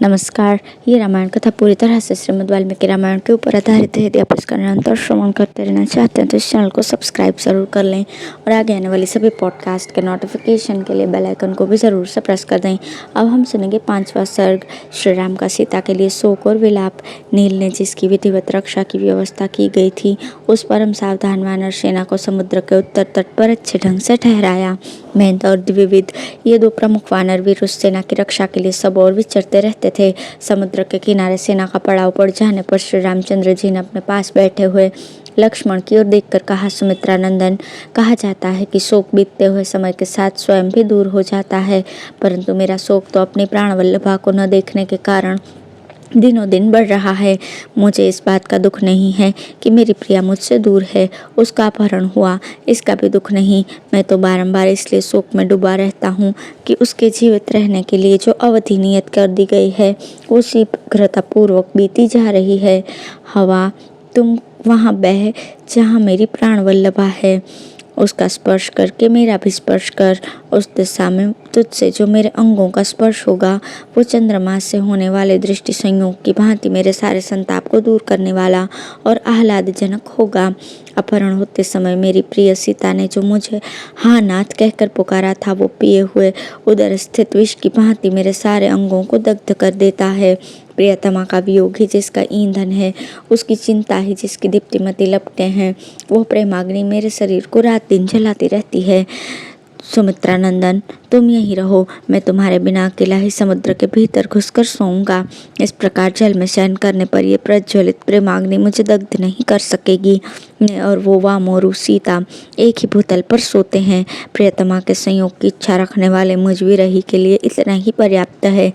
नमस्कार। ये रामायण कथा पूरी तरह से श्रीमद् वाल्मीकि रामायण के ऊपर आधारित है। यदि आप इसका निरंतर श्रवण करते रहना चाहते हैं तो इस चैनल को सब्सक्राइब जरूर कर लें और आगे आने वाली सभी पॉडकास्ट के नोटिफिकेशन के लिए बेल आइकन को भी ज़रूर से प्रेस कर दें। अब हम सुनेंगे 5वां सर्ग, श्री राम का सीता के लिए शोक और विलाप। नील ने जिसकी विधिवत रक्षा की व्यवस्था की गई थी, उस परम सावधान वानर सेना को समुद्र के उत्तर तट पर अच्छे ढंग से ठहराया। मेहनत और द्विविध ये दो प्रमुख वानर वीर उस सेना की रक्षा के लिए सब और विचरते रहते थे। समुद्र के किनारे सेना का पड़ाव पड़ जाने पर श्री रामचंद्र जी ने अपने पास बैठे हुए लक्ष्मण की ओर देखकर कहा, सुमित्रा नंदन, कहा जाता है कि शोक बीतते हुए समय के साथ स्वयं भी दूर हो जाता है, परंतु मेरा शोक तो अपनी प्राणवल्लभा को न देखने के कारण दिनों दिन बढ़ रहा है। मुझे इस बात का दुख नहीं है कि मेरी प्रिया मुझसे दूर है, उसका अपहरण हुआ, इसका भी दुख नहीं। मैं तो बारंबार इसलिए शोक में डूबा रहता हूँ कि उसके जीवित रहने के लिए जो अवधि नियत कर दी गई है वो शीघ्रतापूर्वक बीती जा रही है। हवा, तुम वहाँ बह जहाँ मेरी प्राणवल्लभा है, उसका स्पर्श करके मेरा भी स्पर्श कर। उस दिशा में तुझसे जो मेरे अंगों का स्पर्श होगा वो चंद्रमा से होने वाले दृष्टि संयोग की भांति मेरे सारे संताप को दूर करने वाला और आह्लादजनक होगा। अपहरण होते समय मेरी प्रिय सीता ने जो मुझे हाँ नाथ कहकर पुकारा था वो पिए हुए उदर स्थित विष की भांति मेरे सारे अंगों को दग्ध कर देता है। प्रियतमा का वियोग ही जिसका ईंधन है, उसकी चिंता ही जिसकी दीप्तिमती लपटें हैं, वो प्रेमाग्नि मेरे शरीर को रात दिन जलाती रहती है। सुमित्रा नंदन, तुम यहीं रहो, मैं तुम्हारे बिना अकेला ही समुद्र के भीतर घुसकर सोऊंगा। इस प्रकार जल में शयन करने पर यह प्रज्वलित प्रेमाग्नि मुझे दग्ध नहीं कर सकेगी। मैं और वो वामोरु सीता एक ही भूतल पर सोते हैं। प्रियतमा के संयोग की इच्छा रखने वाले मुझ विरही के लिए इतना ही पर्याप्त है।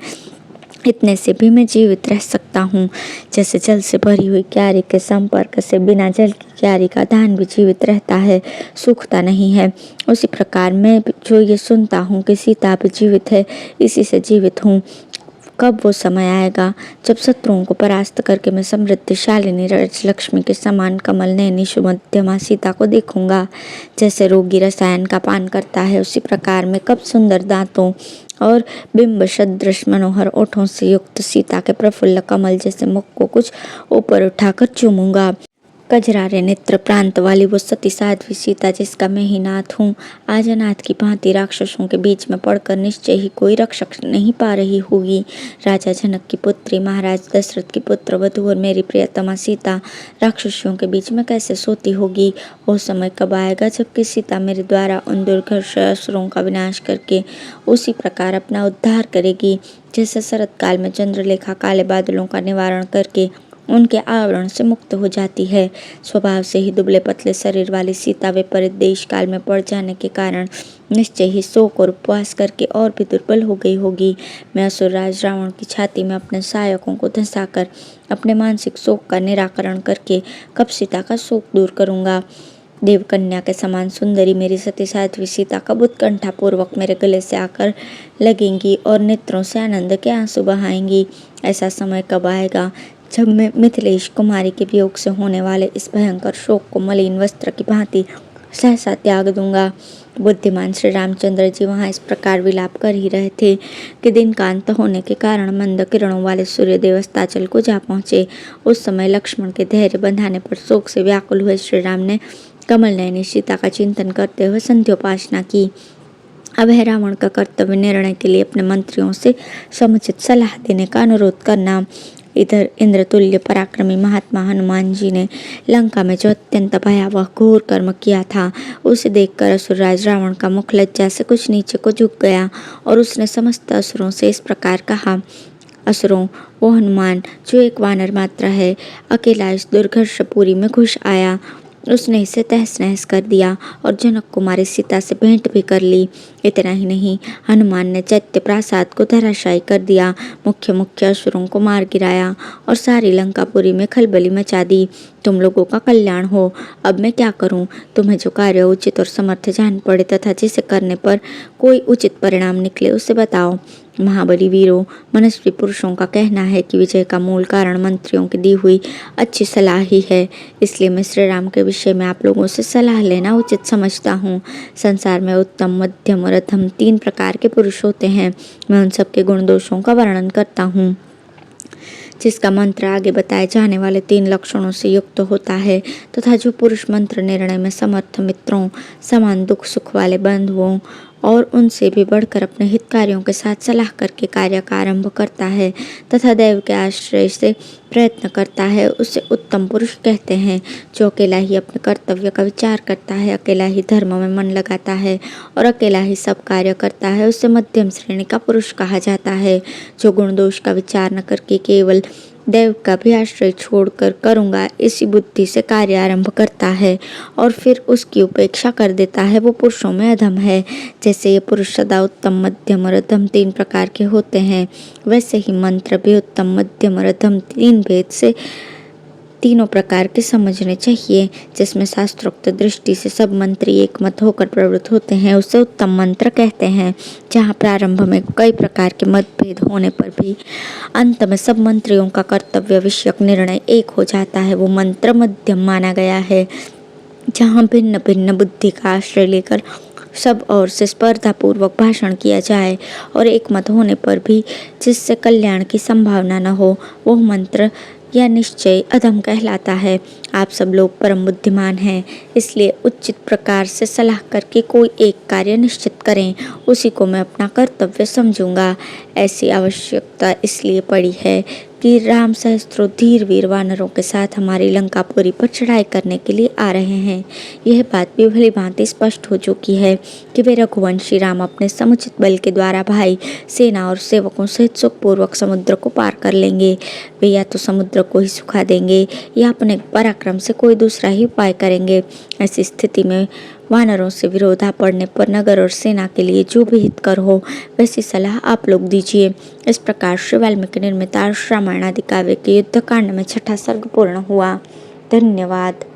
इतने से भी मैं जीवित रह सकता हूँ। जैसे जल से भरी हुई क्यारी के संपर्क से बिना जल की क्यारी का धान भी जीवित रहता है, सूखता नहीं है, उसी प्रकार मैं जो ये सुनता हूँ कि सीता भी जीवित है, इसी से जीवित हूँ। कब वो समय आएगा जब शत्रुओं को परास्त करके मैं समृद्धिशालिनी लक्ष्मी के समान कमल नयनी सुमध्यमा सीता को देखूंगा। जैसे रोगी रसायन का पान करता है, उसी प्रकार मैं कब सुंदर दांतों और बिंब सदृश मनोहर ओठों से युक्त सीता के प्रफुल्ल कमल जैसे मुख को कुछ ऊपर उठाकर चूमूंगा। कजरारे नेत्र प्रांत वाली वो सती साध्वी सीता जिसका मैं ही नाथ हूँ, आज अनाथ की भांति राक्षसों के बीच में पड़कर निश्चय ही कोई रक्षक नहीं पा रही होगी। राजा जनक की पुत्री, महाराज दशरथ की पुत्र वधू और मेरी प्रियतमा सीता राक्षसियों के बीच में कैसे सोती होगी। वो समय कब आएगा जबकि सीता मेरे द्वारा उन दुर्घर्ष असुरों का विनाश करके उसी प्रकार अपना उद्धार करेगी, जैसे शरत काल में चंद्रलेखा काले बादलों का निवारण करके उनके आवरण से मुक्त हो जाती है। स्वभाव से ही दुबले पतले शरीर वाली सीता विपरीत देश काल में पड़ जाने के कारण निश्चय ही शोक और उपवास करके और भी दुर्बल हो गई होगी। मैं असुरराज रावण की छाती में अपने सहायकों को धंसाकर अपने मानसिक शोक का निराकरण करके कब सीता का शोक दूर करूंगा। देवकन्या के समान सुंदरी मेरी सती साध्वी सीता कब उत्कंठापूर्वक मेरे गले से आकर लगेंगी और नेत्रों से आनंद के आंसू बहाएंगी। ऐसा समय कब आएगा जब मैं मिथिलेश कुमारी के वियोग से होने वाले इस भयंकर शोक को मलिन वस्त्र की भांति सहसा त्याग दूंगा। बुद्धिमान श्री रामचंद्र जी वहाँ इस प्रकार विलाप कर ही रहे थे कि दिन का अंत होने के कारण मंद किरणों वाले सूर्यदेव अस्ताचल को जा पहुँचे। उस समय लक्ष्मण के धैर्य बंधाने पर शोक से व्याकुल हुए श्री राम ने कमल नयनी सीता का चिंतन करते हुए संध्योपासना की। अब है रावण का कर्तव्य निर्णय के लिए अपने मंत्रियों से समुचित सलाह देने का अनुरोध करना। इधर इंद्रतुल्य पराक्रमी महात्मा हनुमान जी ने लंका में जो अत्यंत भयावह घोर कर्म किया था, उसे देखकर असुरराज रावण का मुख लज्जा से कुछ नीचे को झुक गया और उसने समस्त असुरों से इस प्रकार कहा, असुरों, वो हनुमान जो एक वानर मात्र है, अकेला इस दुर्घर्षपुरी में घुस आया। उसने इसे तहस नहस कर दिया और जनक कुमारी सीता से भेंट भी कर ली। इतना ही नहीं, हनुमान ने चैत्य प्रासाद को धराशायी कर दिया, मुख्य मुख्य असुरों को मार गिराया और सारी लंकापुरी में खलबली मचा दी। तुम लोगों का कल्याण हो। अब मैं क्या करूं? तुम्हें जो कार्य उचित और समर्थ जान पड़े तथा जिसे करने पर कोई उचित परिणाम निकले उसे बताओ। महाबली वीरों, मनस्वी पुरुषों का कहना है कि विजय का मूल कारण मंत्रियों की दी हुई अच्छी सलाह ही है, इसलिए मैं श्री राम के विषय में आप लोगों से सलाह लेना उचित समझता हूँ। संसार में उत्तम, मध्यम और अधम 3 प्रकार के पुरुष होते हैं। मैं उन सबके गुण दोषों का वर्णन करता हूँ। जिसका मंत्र आगे बताए जाने वाले 3 लक्षणों से युक्त होता है तथा जो पुरुष मंत्र निर्णय में समर्थ मित्रों, समान दुख सुख वाले बंधुओं और उनसे भी बढ़कर अपने हितकारियों के साथ सलाह करके कार्य का आरंभ करता है तथा दैव के आश्रय से प्रयत्न करता है, उसे उत्तम पुरुष कहते हैं। जो अकेला ही अपने कर्तव्य का विचार करता है, अकेला ही धर्म में मन लगाता है और अकेला ही सब कार्य करता है, उसे मध्यम श्रेणी का पुरुष कहा जाता है। जो गुण दोष का विचार न करके केवल दैव का भी आश्रय छोड़कर करूँगा इसी बुद्धि से कार्य आरंभ करता है और फिर उसकी उपेक्षा कर देता है, वो पुरुषों में अधम है। जैसे ये पुरुष सदा उत्तम, मध्यम और अधम 3 प्रकार के होते हैं, वैसे ही मंत्र भी उत्तम, मध्यम और अधम 3 भेद से तीनों प्रकार के समझने चाहिए। जिसमें शास्त्रोक्त दृष्टि से सब मंत्री एक मत होकर प्रवृत्त होते हैं, उसे उत्तम मंत्र कहते हैं। जहाँ प्रारंभ में कई प्रकार के मतभेद होने पर भी अंत में सब मंत्रियों का कर्तव्य विषयक निर्णय एक हो जाता है, वो मंत्र मध्यम माना गया है। जहाँ भिन्न भिन्न बुद्धि का आश्रय लेकर सब ओर से स्पर्धा पूर्वक भाषण किया जाए और एक मत होने पर भी जिससे कल्याण की संभावना न हो, वो मंत्र या निश्चय अधम कहलाता है। आप सब लोग परम बुद्धिमान हैं, इसलिए उचित प्रकार से सलाह करके कोई एक कार्य निश्चित करें, उसी को मैं अपना कर्तव्य समझूंगा। ऐसी आवश्यकता इसलिए पड़ी है कि राम सहस्त्रों धीर वीर वानरों के साथ हमारी लंकापुरी पर चढ़ाई करने के लिए आ रहे हैं। यह बात भी भली भांति स्पष्ट हो चुकी है कि वे रघुवंशी राम अपने समुचित बल के द्वारा भाई, सेना और सेवकों सहित सुखपूर्वक समुद्र को पार कर लेंगे। वे या तो समुद्र को ही सुखा देंगे या अपने पराक्रम से कोई दूसरा ही उपाय करेंगे। ऐसी स्थिति में वानरों से विरोधा पड़ने पर नगर और सेना के लिए जो भी हितकर हो वैसी सलाह आप लोग दीजिए। इस प्रकार श्री वाल्मीकि निर्मित रामायण आदि काव्य के युद्ध कांड में 6ठा सर्ग पूर्ण हुआ। धन्यवाद।